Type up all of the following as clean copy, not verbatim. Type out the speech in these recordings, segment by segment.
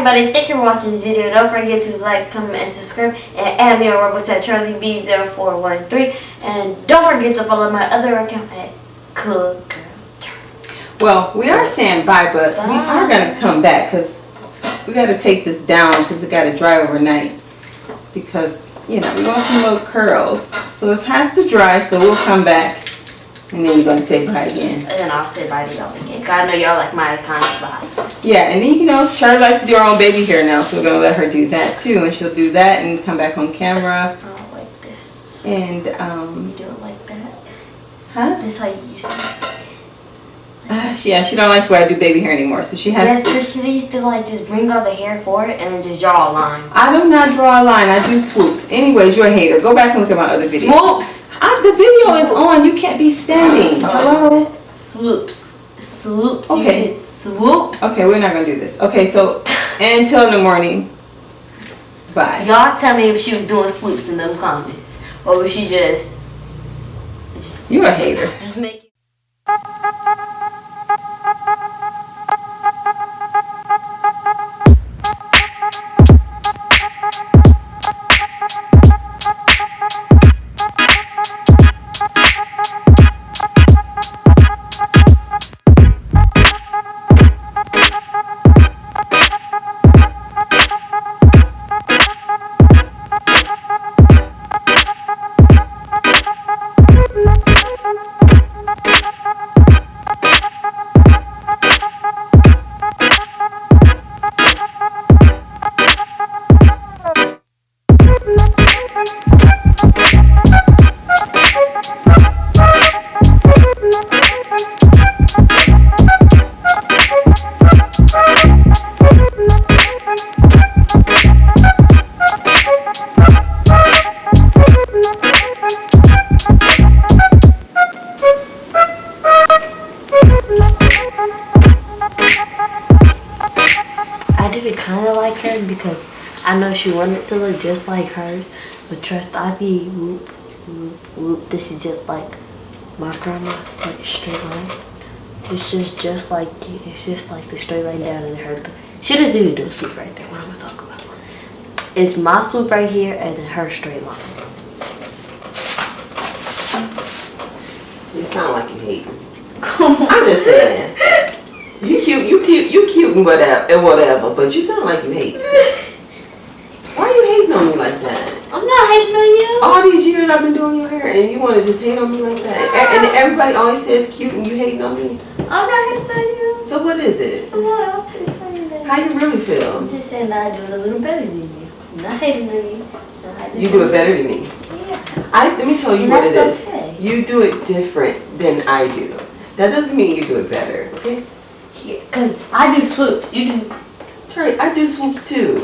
everybody, thank you for watching this video. Don't forget to like, comment, and subscribe, and add me on Roblox at CharlieB0413. And don't forget to follow my other account at Cool Girl Charlie. Well, we are saying bye, but we are going to come back because we got to take this down because it got to dry overnight. Because, you know, we want some little curls. So it has to dry, so we'll come back. And then you're going to say bye again. And then I'll say bye to y'all again. Because I know y'all like my iconic bye. Yeah, and then, you know, Charlie likes to do her own baby hair now. So we're going to let her do that too. And she'll do that and come back on camera. I don't like this. And, You don't like that? Huh? This is how you used to yeah, she don't like the way I do baby hair anymore. So she has Yes, because she used to like just bring out the hair for it and then just draw a line. I do not draw a line. I do swoops. Anyways, you're a hater. Go back and look at my other videos. Swoops! The video is on. You can't be standing. Hello? Swoops. Swoops. Okay. You did swoops. Okay, we're not going to do this. Okay, so until in the morning. Bye. Y'all tell me if she was doing swoops in them comments. Or was she just You're a hater. Just make it. Kind of like her because I know she wanted to look just like hers, but trust I be whoop whoop whoop. This is just like my grandma's like straight line. It's just like it. It's just like the straight line down and her. She doesn't even do a swoop right there. What am I talking about? It's my swoop right here and then her straight line. You sound like you hate me. I'm just saying. You cute and whatever, but you sound like you hate me. Why are you hating on me like that? I'm not hating on you. All these years I've been doing your hair and you want to just hate on me like that? And everybody always says cute and you hating on me. I'm not hating on you. So what is it? No, I'm just saying that. How you really feel? I'm just saying that I do it a little better than you. I'm not hating on you. You do it better than me. Yeah. Let me tell you And what it that's is. okay. You do it different than I do. That doesn't mean you do it better, okay? Because I do swoops. You do. Charlie, I do swoops too.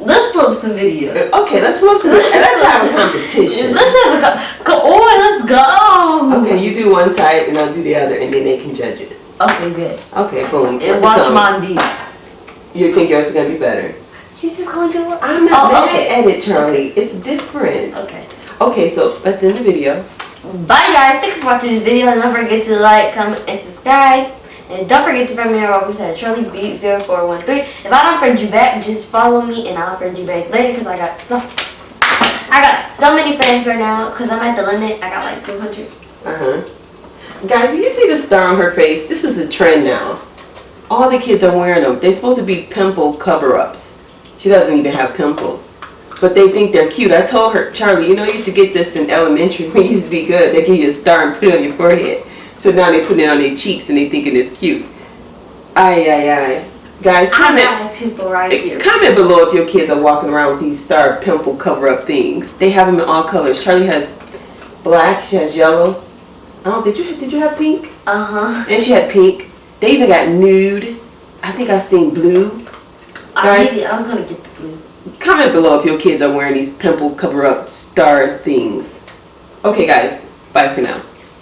Let's pull up some videos. Okay, let's pull up some. Let's have a competition. Let's have a go on, let's go. Okay, you do one side and I'll do the other, and then they can judge it. Okay, good. Okay, boom. And watch mine be. You think yours is gonna be better? You just gonna do it? I'm not mad at it, Charlie. Okay. It's different. Okay. Okay, so let's end the video. Bye guys, thank you for watching this video. Don't forget to like, comment, and subscribe. And don't forget to follow me on Roblox at CharlieB0413. If I don't friend you back, just follow me and I'll friend you back later because I got so many friends right now because I'm at the limit. I got like 200. Guys, you see the star on her face? This is a trend now. All the kids are wearing them. They're supposed to be pimple cover-ups. She doesn't even have pimples. But they think they're cute. I told her, Charlie, you know, you used to get this in elementary when you used to be good. They give you a star and put it on your forehead. So now they put it on their cheeks and they thinking it's cute. Ay. Guys, comment. I got a pimple right here. Comment below if your kids are walking around with these star pimple cover-up things. They have them in all colors. Charlie has black. She has yellow. Oh, did you have pink? And she had pink. They even got nude. I think I seen blue. Guys, I was gonna get the blue. Comment below if your kids are wearing these pimple cover-up star things. Okay, guys. Bye for now.